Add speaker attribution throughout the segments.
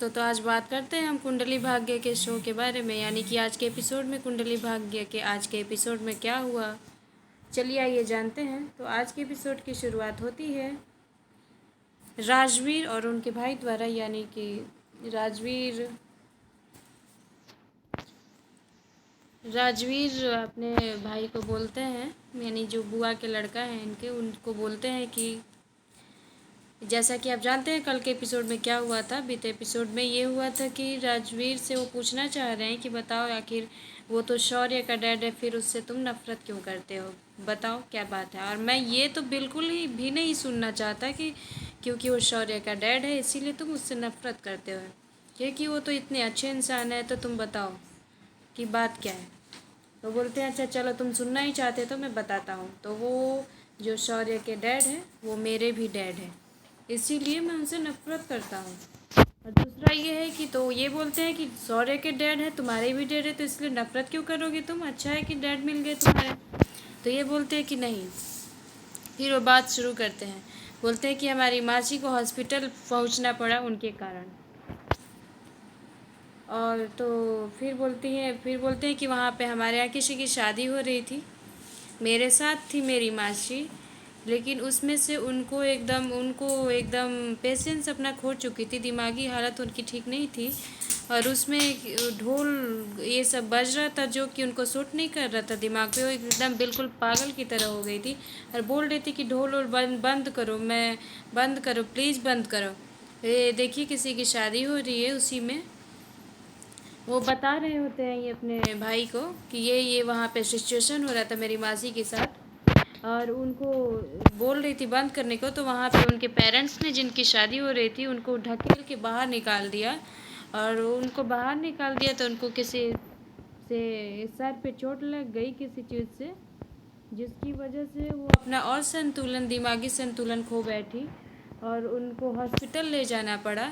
Speaker 1: दोस्तों, तो आज बात करते हैं हम कुंडली भाग्य के शो के बारे में। यानी कि आज के एपिसोड में कुंडली भाग्य के आज के एपिसोड में क्या हुआ, चलिए आइए जानते हैं। तो आज के एपिसोड की शुरुआत होती है राजवीर और उनके भाई द्वारा। यानी कि राजवीर अपने भाई को बोलते हैं, यानी जो बुआ के लड़का है इनके, उनको बोलते हैं कि जैसा कि आप जानते हैं कल के एपिसोड में क्या हुआ था। बीते एपिसोड में ये हुआ था कि राजवीर से वो पूछना चाह रहे हैं कि बताओ, आखिर वो तो शौर्य का डैड है, फिर उससे तुम नफरत क्यों करते हो, बताओ क्या बात है। और मैं ये तो बिल्कुल ही भी नहीं सुनना चाहता कि क्योंकि वो शौर्य का डैड है इसीलिए तुम उससे नफरत करते हो, क्योंकि वो तो इतने अच्छे इंसान है। तो तुम बताओ कि बात क्या है। तो बोलते हैं अच्छा चलो, तुम सुनना ही चाहते तो मैं बताता हूँ। तो वो जो शौर्य के डैड हैं वो मेरे भी डैड हैं, इसीलिए मैं उनसे नफरत करता हूँ। और दूसरा ये है कि तो ये बोलते हैं कि शौर्य के डैड है, तुम्हारे भी डैड है, तो इसलिए नफरत क्यों करोगे तुम, अच्छा है कि डैड मिल गए तुम्हारे। तो ये बोलते हैं कि नहीं। फिर वो बात शुरू करते हैं, बोलते हैं कि हमारी मासी को हॉस्पिटल पहुँचना पड़ा उनके कारण। और तो फिर बोलते हैं कि वहाँ पे हमारे यहाँ किसी की शादी हो रही थी, मेरे साथ थी मेरी मासी, लेकिन उसमें से उनको एकदम पेशेंस अपना खो चुकी थी, दिमागी हालत उनकी ठीक नहीं थी। और उसमें ढोल ये सब बज रहा था जो कि उनको सूट नहीं कर रहा था दिमाग पे। वो एकदम बिल्कुल पागल की तरह हो गई थी और बोल रही थी कि ढोल और बंद करो, बंद करो प्लीज़, बंद करो, ये देखिए किसी की शादी हो रही है। उसी में वो बता रहे होते हैं ये अपने भाई को कि ये वहाँ पे सिचुएशन हो रहा था मेरी मासी के साथ, और उनको बोल रही थी बंद करने को। तो वहाँ पे उनके पेरेंट्स ने, जिनकी शादी हो रही थी, उनको ढकेल के बाहर निकाल दिया। और उनको बाहर निकाल दिया तो उनको किसी से सर पे चोट लग गई किसी चीज़ से, जिसकी वजह से वो अपना और संतुलन, दिमागी संतुलन खो बैठी और उनको हॉस्पिटल ले जाना पड़ा।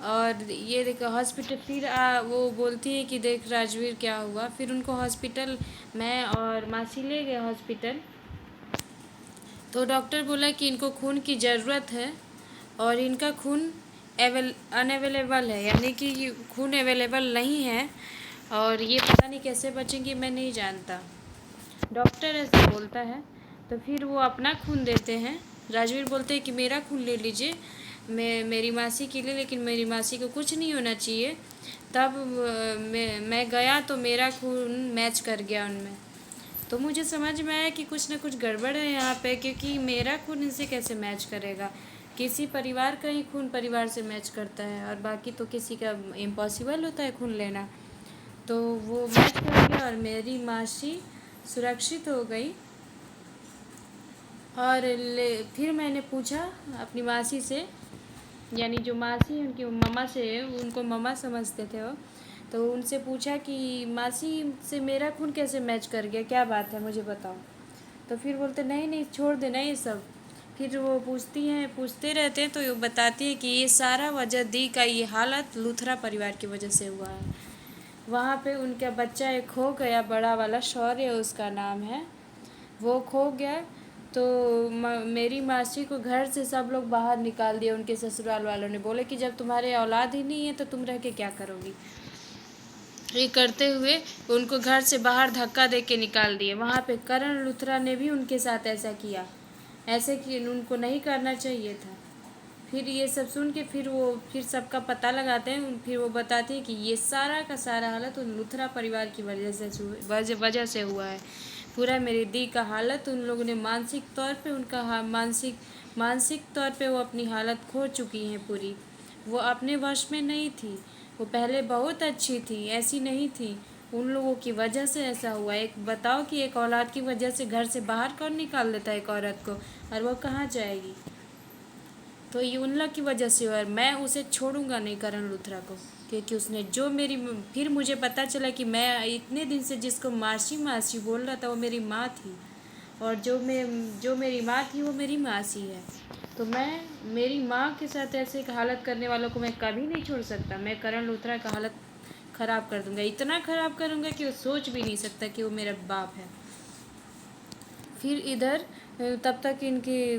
Speaker 1: और ये देख हॉस्पिटल, फिर वो बोलती है कि देख राजवीर क्या हुआ। फिर उनको हॉस्पिटल, मैं और मासी ले गए हॉस्पिटल। तो डॉक्टर बोला कि इनको खून की ज़रूरत है और इनका खून अनअवेलेबल है, यानी कि खून अवेलेबल नहीं है और ये पता नहीं कैसे बचेंगे, मैं नहीं जानता, डॉक्टर ऐसे बोलता है। तो फिर वो अपना खून देते हैं। राजवीर बोलते हैं कि मेरा खून ले लीजिए, मेरी मासी के लिए, लेकिन मेरी मासी को कुछ नहीं होना चाहिए। तब मैं गया तो मेरा खून मैच कर गया उनमें। तो मुझे समझ में आया कि कुछ ना कुछ गड़बड़ है यहाँ पे, क्योंकि मेरा खून इनसे कैसे मैच करेगा। किसी परिवार का ही खून परिवार से मैच करता है और बाकी तो किसी का इम्पॉसिबल होता है खून लेना। तो वो मैच कर गया और मेरी मासी सुरक्षित हो गई। और फिर मैंने पूछा अपनी मासी से, यानी जो मासी उनकी मम्मा से, उनको मम्मा समझते थे वो, तो उनसे पूछा कि मासी से मेरा खून कैसे मैच कर गया, क्या बात है मुझे बताओ। तो फिर बोलते नहीं नहीं छोड़ देना ये सब। फिर वो पूछते रहते हैं तो वो बताती है कि ये सारा वजह दी का ये हालत लूथरा परिवार की वजह से हुआ है। वहाँ पे उनका बच्चा एक खो गया, बड़ा वाला, शौर्य उसका नाम है, वो खो गया। तो मेरी मासी को घर से सब लोग बाहर निकाल दिया, उनके ससुराल वालों ने बोले कि जब तुम्हारे औलाद ही नहीं है तो तुम रह के क्या करोगी। ये करते हुए उनको घर से बाहर धक्का दे के निकाल दिए। वहाँ पे करण लुथरा ने भी उनके साथ ऐसा किया, ऐसे कि उनको नहीं करना चाहिए था। फिर ये सब सुन के फिर सबका पता लगाते हैं। फिर वो बताते हैं कि ये सारा का सारा हालत उन लुथरा परिवार की वजह से हुआ है। पूरा मेरी दी का हालत, उन लोगों ने मानसिक तौर पे मानसिक तौर पे वो अपनी हालत खो चुकी हैं पूरी। वो अपने वश में नहीं थी, वो पहले बहुत अच्छी थी, ऐसी नहीं थी। उन लोगों की वजह से ऐसा हुआ। एक बताओ कि एक औलाद की वजह से घर से बाहर कौन निकाल देता है एक औरत को, और वो कहाँ जाएगी। तो ये उन लोग की वजह से हुआ। मैं उसे छोड़ूंगा नहीं करण लुथरा को, क्योंकि उसने जो फिर मुझे पता चला कि मैं इतने दिन से जिसको मासी मासी बोल रहा था वो मेरी माँ थी, और जो मेरी माँ थी वो मेरी मासी है। तो मैं मेरी माँ के साथ ऐसे हालत करने वालों को मैं कभी नहीं छोड़ सकता। मैं करण लुथरा का हालत ख़राब कर दूंगा, इतना ख़राब करूँगा कि वो सोच भी नहीं सकता कि वो मेरा बाप है। फिर इधर तब तक इनकी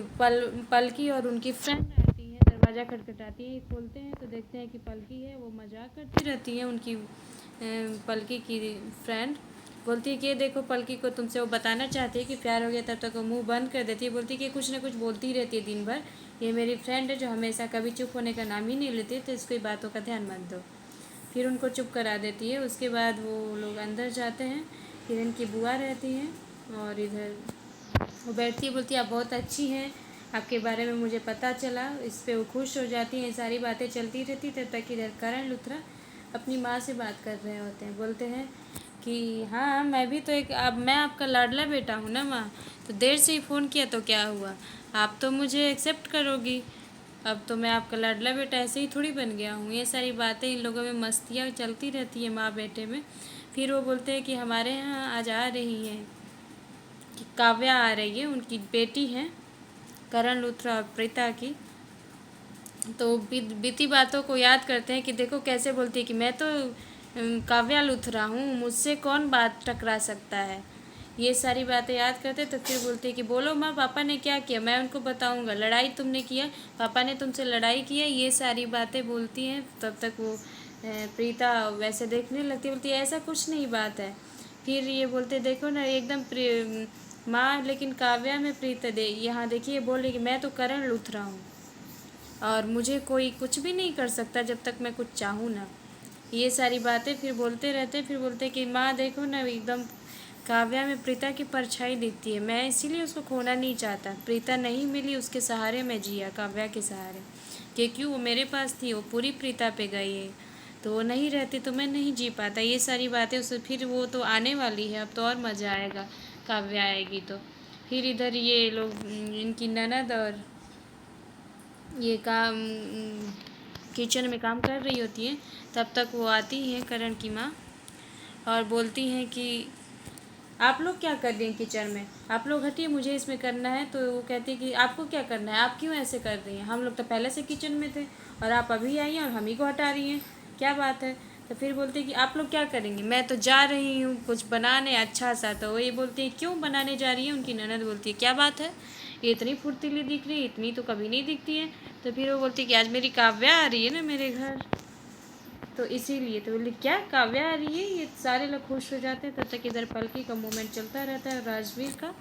Speaker 1: पलकी और उनकी फ्रेंड आती हैं दरवाज़ा खटखटाती है, खोलते हैं तो देखते हैं कि पलकी है। वो मजाक करती रहती है उनकी पलकी की फ्रेंड। बोलती है कि ये देखो पलकी को तुमसे वो बताना चाहती है कि प्यार हो गया, तब तक वो मुंह बंद कर देती है। बोलती है कि कुछ ना कुछ बोलती रहती है दिन भर, ये मेरी फ्रेंड है जो हमेशा कभी चुप होने का नाम ही नहीं लेती, तो इसकी बातों का ध्यान मत दो। फिर उनको चुप करा देती है। उसके बाद वो लोग अंदर जाते हैं। किरण की बुआ रहती हैं और इधर वो बैठती है, बोलती है आप बहुत अच्छी हैं, आपके बारे में मुझे पता चला। इस पे वो खुश हो जाती हैं। सारी बातें चलती रहती तब तक इधर करण लुथरा अपनी माँ से बात कर रहे होते हैं। बोलते हैं कि हाँ मैं भी तो एक, अब मैं आपका लाडला बेटा हूँ ना माँ, तो देर से ही फ़ोन किया तो क्या हुआ, आप तो मुझे एक्सेप्ट करोगी। अब तो मैं आपका लाडला बेटा ऐसे ही थोड़ी बन गया हूँ। ये सारी बातें इन लोगों में मस्तियाँ चलती रहती है माँ बेटे में। फिर वो बोलते हैं कि हमारे यहाँ आज आ रही हैं, कि काव्या आ रही है, उनकी बेटी है करण लूथरा और प्रीता की। तो बीती बातों को याद करते हैं कि देखो कैसे बोलती है कि मैं तो काव्या लूथरा हूँ, मुझसे कौन बात टकरा सकता है। ये सारी बातें याद करते तो फिर बोलती है कि बोलो माँ पापा ने क्या किया, मैं उनको बताऊँगा, लड़ाई तुमने किया, पापा ने तुमसे लड़ाई की है। ये सारी बातें बोलती हैं। तब तक वो प्रीता वैसे देखने लगती, बोलती है ऐसा कुछ नहीं बात है। फिर ये बोलते देखो ना एकदम माँ, लेकिन काव्या में प्रीता दे यहाँ देखिए बोल रही कि मैं तो करण लूथरा हूँ और मुझे कोई कुछ भी नहीं कर सकता जब तक मैं कुछ चाहूँ ना। ये सारी बातें फिर बोलते रहते। फिर बोलते कि माँ देखो ना एकदम काव्या में प्रीता की परछाई दिखती है, मैं इसीलिए उसको खोना नहीं चाहता। प्रीता नहीं मिली, उसके सहारे मैं जिया, काव्या के सहारे, क्योंकि वो मेरे पास थी, वो पूरी प्रीता पे गई है, तो वो नहीं रहती तो मैं नहीं जी पाता। ये सारी बातें उसे फिर वो तो आने वाली है, अब तो और मज़ा आएगा काव्या आएगी तो। फिर इधर ये लोग इनकी ननद और ये काम किचन में काम कर रही होती हैं। तब तक वो आती हैं करण की माँ और बोलती हैं कि आप लोग क्या कर रही हैं किचन में, आप लोग हटिए, मुझे इसमें करना है। तो वो कहती है कि आपको क्या करना है, आप क्यों ऐसे कर रही हैं, हम लोग तो पहले से किचन में थे और आप अभी आई हैं और हम ही को हटा रही हैं, क्या बात है। तो फिर बोलती है कि आप लोग क्या करेंगी, मैं तो जा रही हूँ कुछ बनाने अच्छा सा। तो वो ये बोलती है क्यों बनाने जा रही है। उनकी ननद बोलती है क्या बात है, ये इतनी फुर्तीली दिख रही है, इतनी तो कभी नहीं दिखती है। तो फिर वो बोलती है कि आज मेरी काव्या आ रही है ना मेरे घर, तो इसीलिए। तो बोली क्या काव्या आ रही है, ये सारे लोग खुश हो जाते हैं। तब तक इधर पलकी का मूवमेंट चलता रहता है, राजवीर का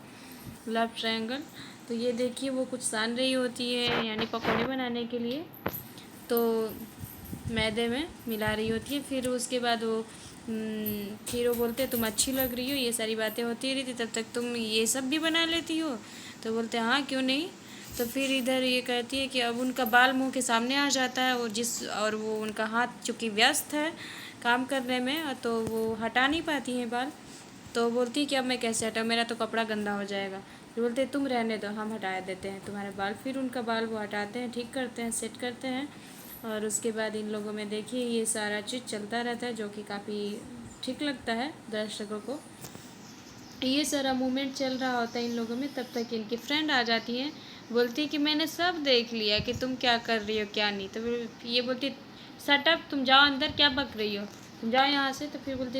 Speaker 1: लव ट्रायंगल। तो ये देखिए वो कुछ सान रही होती है, यानी पकौड़े बनाने के लिए, तो मैदे में मिला रही होती है। फिर उसके बाद वो फिर वो बोलते हैं तुम अच्छी लग रही हो, ये सारी बातें होती रहती, तब तक तुम ये सब भी बना लेती हो। तो बोलते हैं हाँ क्यों नहीं। तो फिर इधर ये कहती है कि अब उनका बाल मुंह के सामने आ जाता है, और वो उनका हाथ चूँकि व्यस्त है काम करने में, तो वो हटा नहीं पाती हैं बाल। तो बोलती है कि अब मैं कैसे हटाऊँ, मेरा तो कपड़ा गंदा हो जाएगा। फिर बोलते हैं तुम रहने दो, हम हटा देते हैं तुम्हारे बाल। फिर उनका बाल वो हटाते हैं, ठीक करते हैं, सेट करते हैं। और उसके बाद इन लोगों में देखिए ये सारा चीज़ चलता रहता है, जो कि काफ़ी ठीक लगता है दर्शकों को। ये सारा मूवमेंट चल रहा होता है इन लोगों में। तब तक इनकी फ्रेंड आ जाती हैं, बोलती है कि मैंने सब देख लिया कि तुम क्या कर रही हो क्या नहीं। तो फिर ये बोलती शट अप, तुम जाओ अंदर, क्या बक रही हो, तुम जाओ यहाँ से। तो फिर बोलती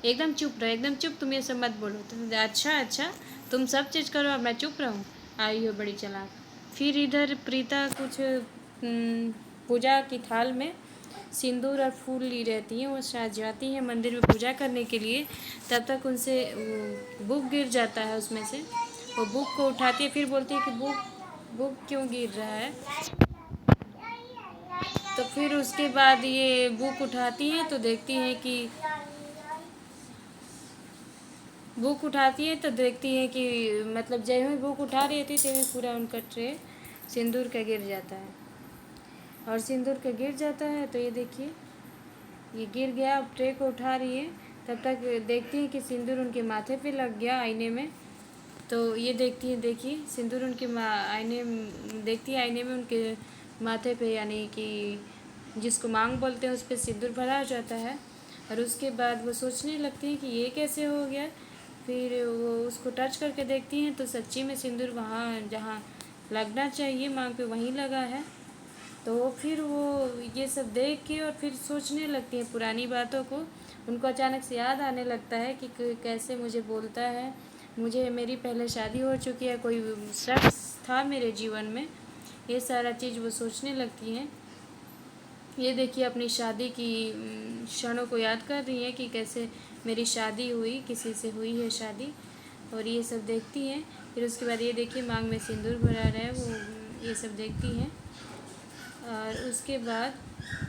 Speaker 1: एकदम चुप रहो, एकदम चुप, तुम ये सब मत बोलो। तो अच्छा अच्छा, तुम सब चीज़ करो और मैं चुप रहूँ, आई हो बड़ी चालाक। फिर इधर प्रीता कुछ पूजा की थाल में सिंदूर और फूल ली रहती हैं, वो शायद जाती हैं मंदिर में पूजा करने के लिए। तब तक उनसे बुक गिर जाता है उसमें से, वो बुक को उठाती है। फिर बोलती है कि बुक बुक क्यों गिर रहा है। तो फिर उसके बाद ये बुक उठाती हैं तो देखती हैं कि बुक उठाती है तो देखती है कि मतलब जब ही बुक उठा रही थी तभी पूरा उनका ट्रे सिंदूर का गिर जाता है। और सिंदूर का गिर जाता है तो ये देखिए ये गिर गया, अब ट्रे को उठा रही है। तब तक देखती है कि सिंदूर उनके माथे पे लग गया आईने में। तो ये देखती है, देखिए सिंदूर उनके आईने देखती है, आईने में उनके माथे पे, यानी कि जिसको मांग बोलते हैं, उस पर सिंदूर भरा जाता है। और उसके बाद वो सोचने लगती है कि ये कैसे हो गया। फिर वो उसको टच करके देखती हैं तो सच्ची में सिंदूर वहाँ जहाँ लगना चाहिए मांग पे वहीं लगा है। तो फिर वो ये सब देख के और फिर सोचने लगती हैं पुरानी बातों को। उनको अचानक से याद आने लगता है कि कैसे मुझे बोलता है, मेरी पहले शादी हो चुकी है, कोई शख्स था मेरे जीवन में ये सारा चीज़ वो सोचने लगती हैं। ये देखिए अपनी शादी की क्षणों को याद कर रही हैं कि कैसे मेरी शादी हुई, किसी से हुई है शादी, और ये सब देखती हैं। फिर उसके बाद ये देखिए मांग में सिंदूर भरा रहा है, वो ये सब देखती हैं। और उसके बाद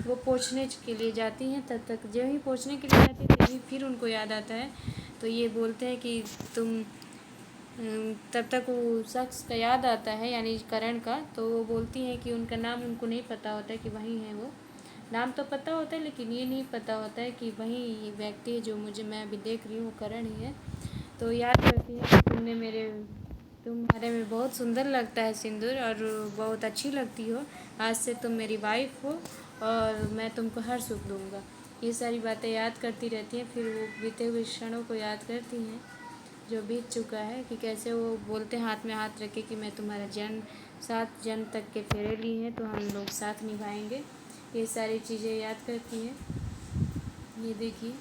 Speaker 1: वो पोंछने के लिए जाती हैं। तब तक जब ही पोंछने के लिए जाती है तभी फिर उनको याद आता है। तो ये बोलते हैं कि तुम तब तक वो शख्स का याद आता है, यानी करण का। तो वो बोलती हैं कि उनका नाम उनको नहीं पता होता है कि वही है वो। नाम तो पता होता है लेकिन ये नहीं पता होता है कि वही व्यक्ति है जो मैं अभी देख रही हूँ, वो करण ही है। तो याद करती है कि तुम्हारे में बहुत सुंदर लगता है सिंदूर, और बहुत अच्छी लगती हो। आज से तुम मेरी वाइफ हो और मैं तुमको हर सुख दूंगा। ये सारी बातें याद करती रहती हैं। फिर वो बीते हुए क्षणों को याद करती हैं जो बीत चुका है, कि कैसे वो बोलते हैं हाथ में हाथ रखे कि मैं तुम्हारा जन्म 7 जन्म तक के फेरे लिए हैं, तो हम लोग साथ निभाएंगे। ये सारी चीज़ें याद करती हैं। ये देखिए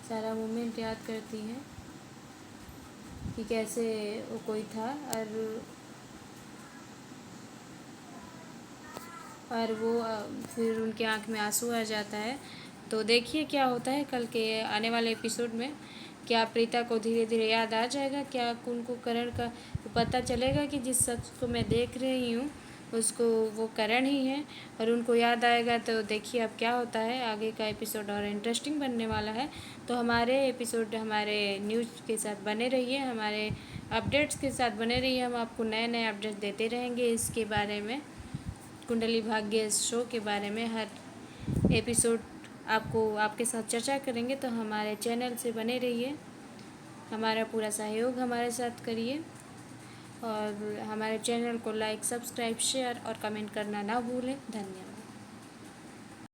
Speaker 1: सारा मोमेंट याद करती हैं कि कैसे वो कोई था, और वो फिर उनके आँख में आंसू आ जाता है। तो देखिए क्या होता है कल के आने वाले एपिसोड में। क्या प्रीता को धीरे धीरे याद आ जाएगा, क्या उनको करण का पता चलेगा कि जिस शख्स को मैं देख रही हूँ उसको वो करण ही है, और उनको याद आएगा। तो देखिए अब क्या होता है, आगे का एपिसोड और इंटरेस्टिंग बनने वाला है। तो हमारे एपिसोड हमारे न्यूज़ के साथ बने रहिए, हमारे अपडेट्स के साथ बने रहिए। हम आपको नए नए अपडेट देते रहेंगे इसके बारे में, कुंडली भाग्य शो के बारे में। हर एपिसोड आपको आपके साथ चर्चा करेंगे। तो हमारे चैनल से बने रहिए, हमारा पूरा सहयोग हमारे साथ करिए, और हमारे चैनल को लाइक, सब्सक्राइब, शेयर और कमेंट करना ना भूलें। धन्यवाद।